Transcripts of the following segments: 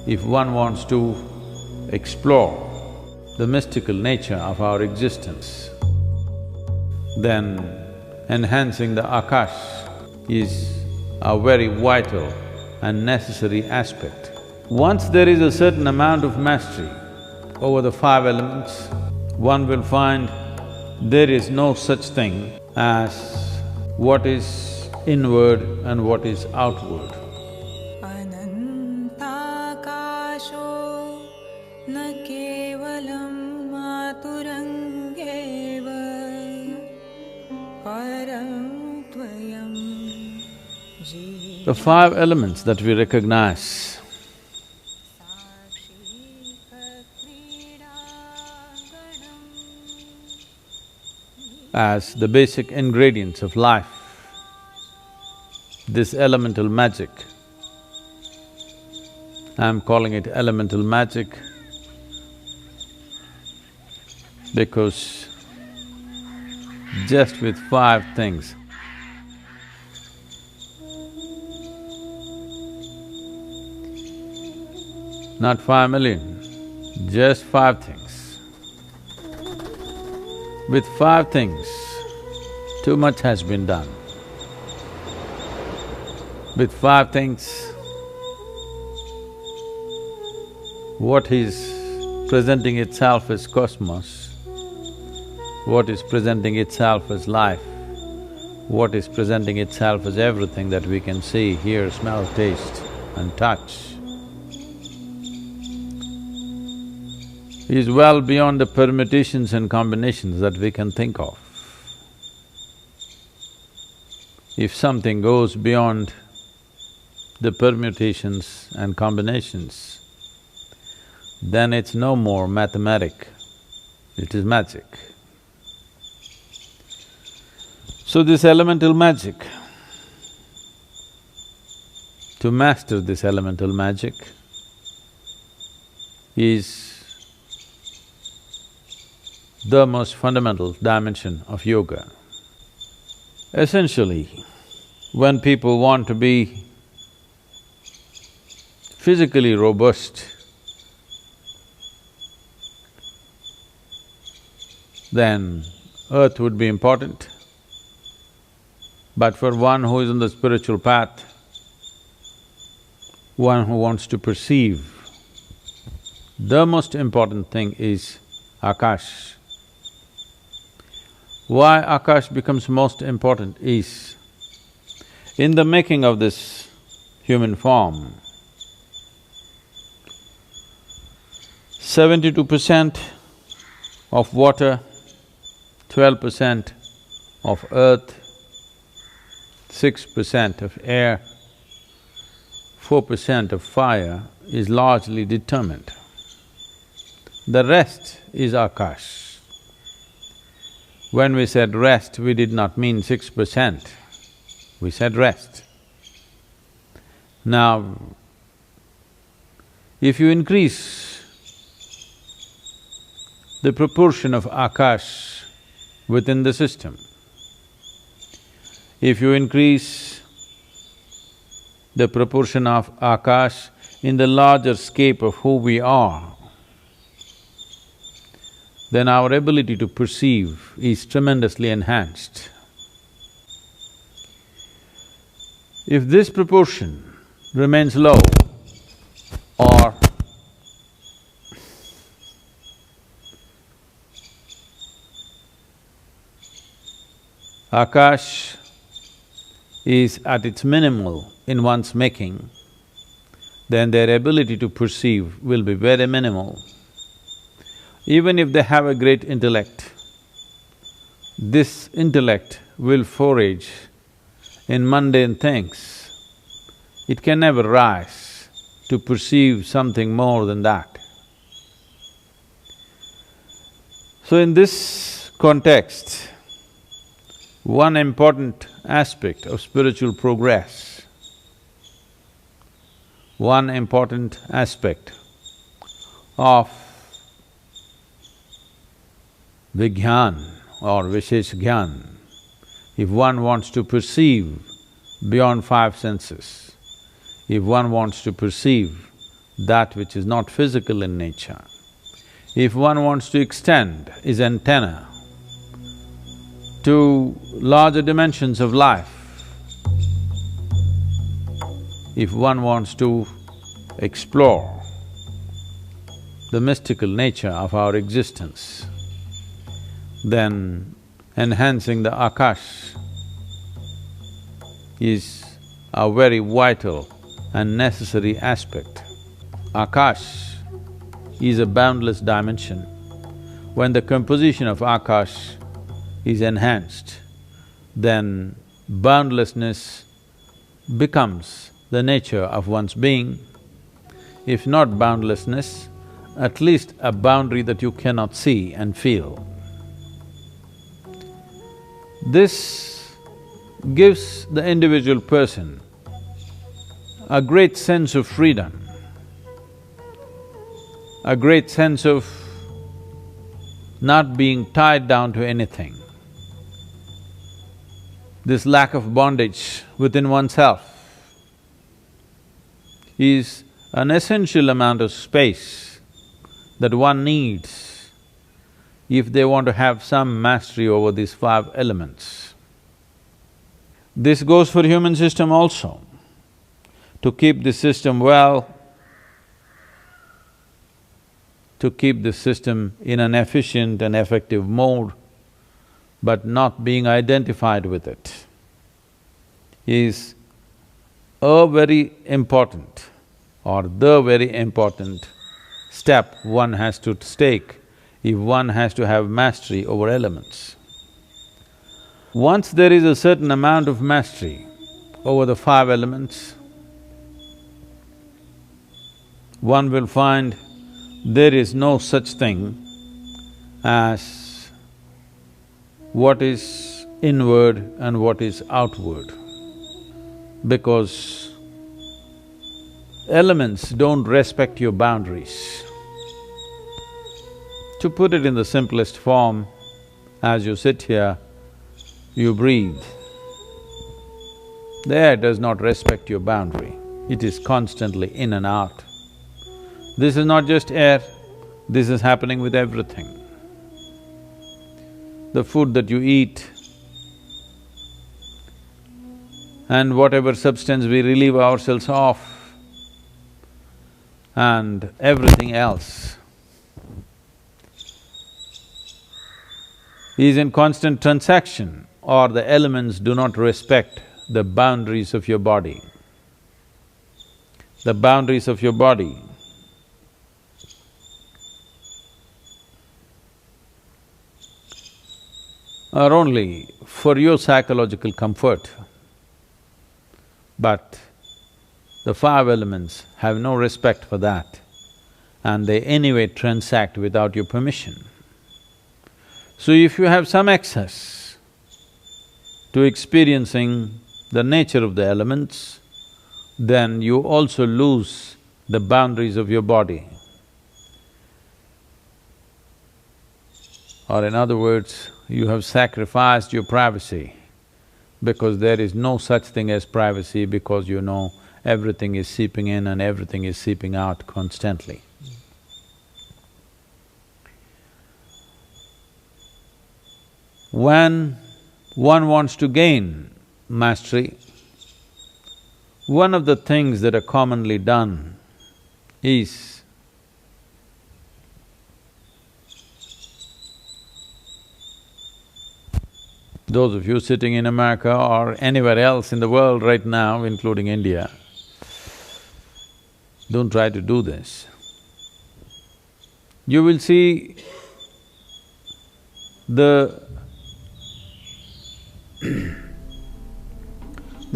If one wants to explore the mystical nature of our existence, then enhancing the akash is a very vital and necessary aspect. Once there is a certain amount of mastery over the five elements, one will find there is no such thing as what is inward and what is outward. The five elements that we recognize as the basic ingredients of life, this elemental magic, I'm calling it elemental magic because just with five things, not 5,000,000, just five things. With five things, too much has been done. With five things, what is presenting itself as cosmos, what is presenting itself as life, what is presenting itself as everything that we can see, hear, smell, taste and touch, is well beyond the permutations and combinations that we can think of. If something goes beyond the permutations and combinations, then it's no more mathematic, it is magic. So this elemental magic, to master this elemental magic is the most fundamental dimension of yoga. Essentially, when people want to be physically robust, then earth would be important. But for one who is on the spiritual path, one who wants to perceive, the most important thing is akash. Why akash becomes most important is, in the making of this human form, 72% of water, 12% of earth, 6% of air, 4% of fire is largely determined. The rest is akash. When we said rest, we did not mean 6%, we said rest. Now, if you increase the proportion of akash within the system, if you increase the proportion of akash in the larger scape of who we are, then our ability to perceive is tremendously enhanced. If this proportion remains low or akash is at its minimal in one's making, then their ability to perceive will be very minimal. Even if they have a great intellect, this intellect will forage in mundane things. It can never rise to perceive something more than that. So in this context, one important aspect of spiritual progress, one important aspect of vigyan or vishesh gyan, if one wants to perceive beyond five senses, if one wants to perceive that which is not physical in nature. If one wants to extend his antenna to larger dimensions of life, if one wants to explore the mystical nature of our existence, then enhancing the akash is a very vital and necessary aspect. Akash is a boundless dimension. When the composition of akash is enhanced, then boundlessness becomes the nature of one's being. If not boundlessness, at least a boundary that you cannot see and feel. This gives the individual person a great sense of freedom, a great sense of not being tied down to anything. This lack of bondage within oneself is an essential amount of space that one needs if they want to have some mastery over these 5 elements. This goes for human system also. To keep the system well, to keep the system in an efficient and effective mode, but not being identified with it, is a very important or the very important step one has to take if one has to have mastery over elements. Once there is a certain amount of mastery over the 5 elements, one will find there is no such thing as what is inward and what is outward, because elements don't respect your boundaries. To put it in the simplest form, as you sit here, you breathe. The air does not respect your boundary, it is constantly in and out. This is not just air, this is happening with everything. The food that you eat and whatever substance we relieve ourselves of and everything else is in constant transaction, or the elements do not respect the boundaries of your body. The boundaries of your body are only for your psychological comfort, but the 5 elements have no respect for that, and they anyway transact without your permission. So if you have some access to experiencing the nature of the elements, then you also lose the boundaries of your body. Or in other words, you have sacrificed your privacy, because there is no such thing as privacy, because you know everything is seeping in and everything is seeping out constantly. When one wants to gain mastery, one of the things that are commonly done is those of you sitting in America or anywhere else in the world right now, including India, don't try to do this. You will see the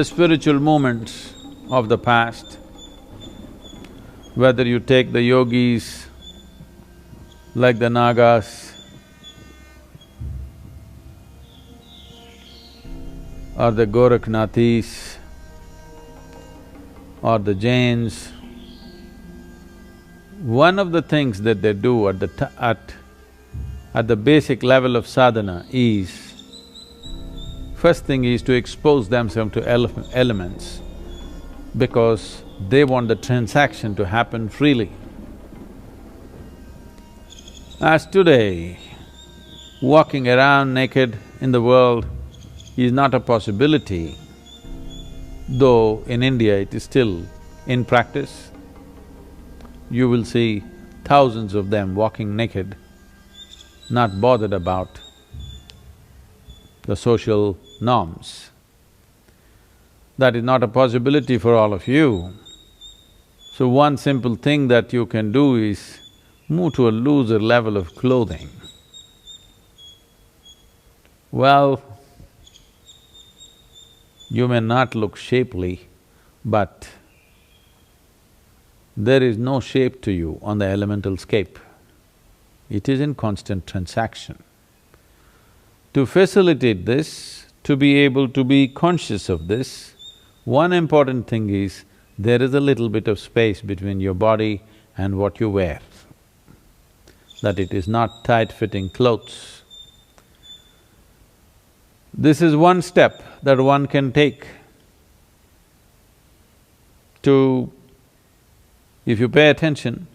spiritual movements of the past, whether you take the yogis like the Nagas or the Gorakhnathis or the Jains, one of the things that they do at the basic level of sadhana is, first thing is to expose themselves to elements, because They want the transaction to happen freely. As today, walking around naked in the world is not a possibility, though in India it is still in practice. You will see thousands of them walking naked, not bothered about the social norms. That is not a possibility for all of you. So one simple thing that you can do is move to a looser level of clothing. Well, you may not look shapely, but there is no shape to you on the elemental scape. It is in constant transaction. To facilitate this, to be able to be conscious of this, one important thing is there is a little bit of space between your body and what you wear, that it is not tight-fitting clothes. This is one step that one can take to… If you pay attention,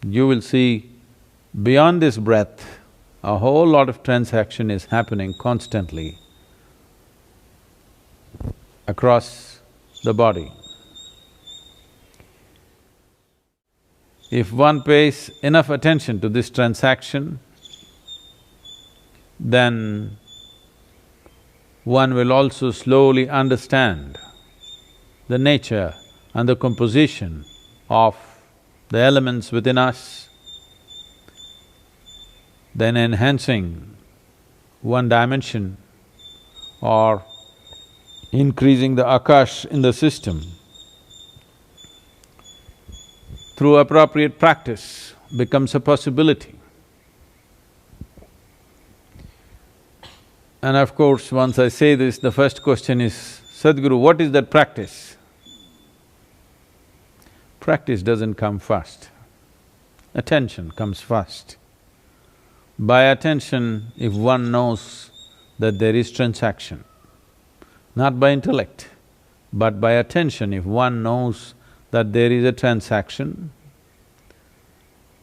you will see beyond this breath, a whole lot of transaction is happening constantly across the body. If one pays enough attention to this transaction, then one will also slowly understand the nature and the composition of the elements within us, then enhancing one dimension or increasing the akash in the system through appropriate practice becomes a possibility. And of course, once I say this, the first question is, Sadhguru, what is that practice? Practice doesn't come first, attention comes first. By attention, if one knows that there is transaction, not by intellect, but by attention, if one knows that there is a transaction,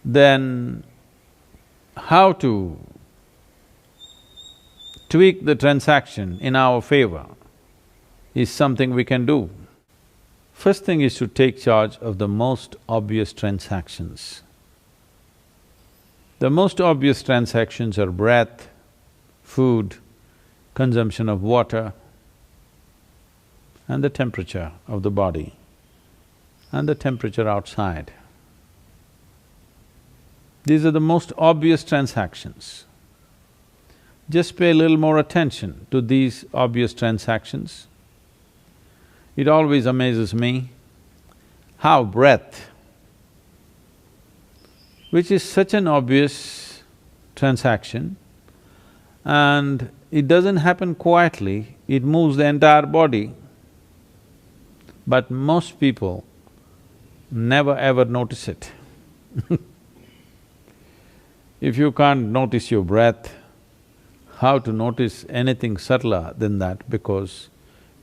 then how to tweak the transaction in our favor is something we can do. First thing is to take charge of the most obvious transactions. The most obvious transactions are breath, food, consumption of water, and the temperature of the body, and the temperature outside. These are the most obvious transactions. Just pay a little more attention to these obvious transactions. It always amazes me how breath, which is such an obvious transaction, and it doesn't happen quietly, it moves the entire body. But most people never ever notice it. If you can't notice your breath, how to notice anything subtler than that? Because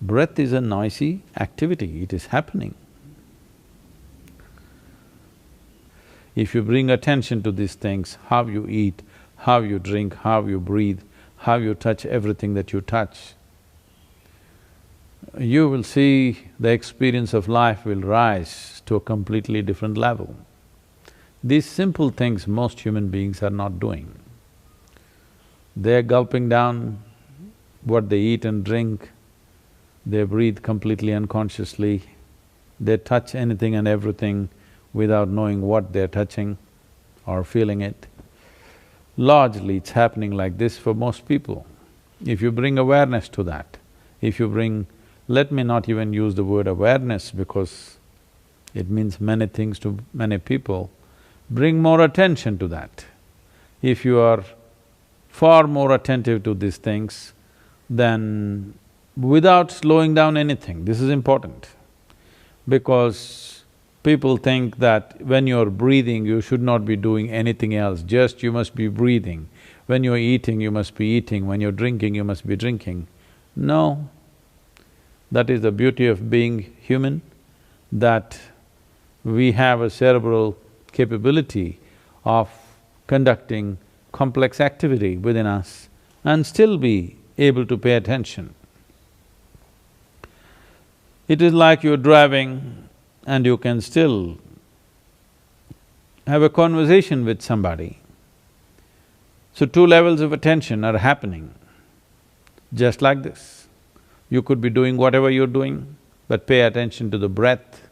breath is a noisy activity, it is happening. If you bring attention to these things, how you eat, how you drink, how you breathe, how you touch everything that you touch, you will see the experience of life will rise to a completely different level. These simple things most human beings are not doing. They're gulping down what they eat and drink, they breathe completely unconsciously, they touch anything and everything without knowing what they're touching or feeling it. Largely it's happening like this for most people. If you bring awareness to that, if you bring… let me not even use the word awareness because it means many things to many people, bring more attention to that. If you are far more attentive to these things, then without slowing down anything, this is important. Because people think that when you're breathing, you should not be doing anything else, just you must be breathing. When you're eating, you must be eating, when you're drinking, you must be drinking. No, that is the beauty of being human, that we have a cerebral capability of conducting complex activity within us and still be able to pay attention. It is like you're driving and you can still have a conversation with somebody. So two levels of attention are happening, just like this. You could be doing whatever you're doing, but pay attention to the breath.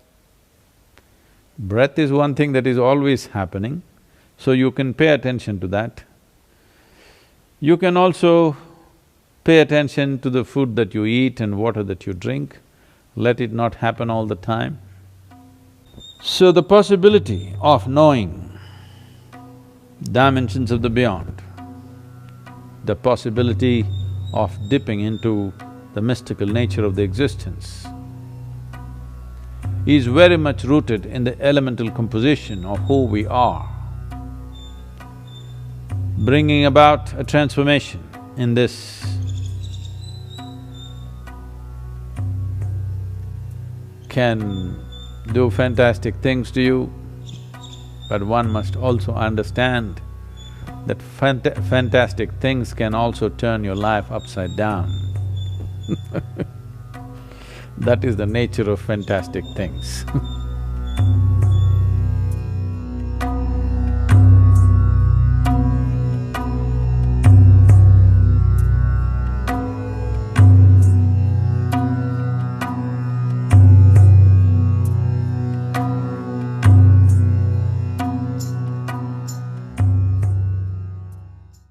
Breath is one thing that is always happening, so you can pay attention to that. You can also pay attention to the food that you eat and water that you drink. Let it not happen all the time. So the possibility of knowing dimensions of the beyond, the possibility of dipping into the mystical nature of the existence is very much rooted in the elemental composition of who we are. Bringing about a transformation in this can do fantastic things to you, but one must also understand that fantastic things can also turn your life upside down. That is the nature of fantastic things.